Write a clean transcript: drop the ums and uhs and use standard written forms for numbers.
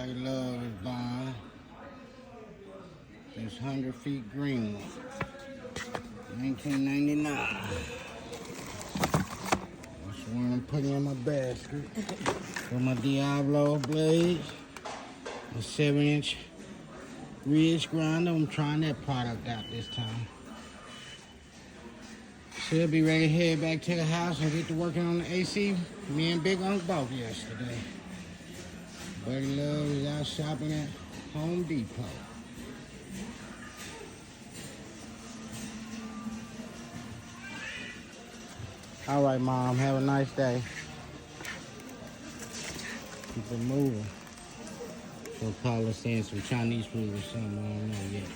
Buddy Love is buying this 100 Feet Green, 1999. That's the one I'm putting in my basket. For my Diablo blades, a 7-inch ridge grinder. I'm trying that product out this time. Should be ready to head back to the house and get to working on the AC. Me and Big Unc bought yesterday. Buddy Love is out shopping at Home Depot. All right, Mom. Have a nice day. Keep it moving. So Paula's saying some Chinese food or something. I don't know yet.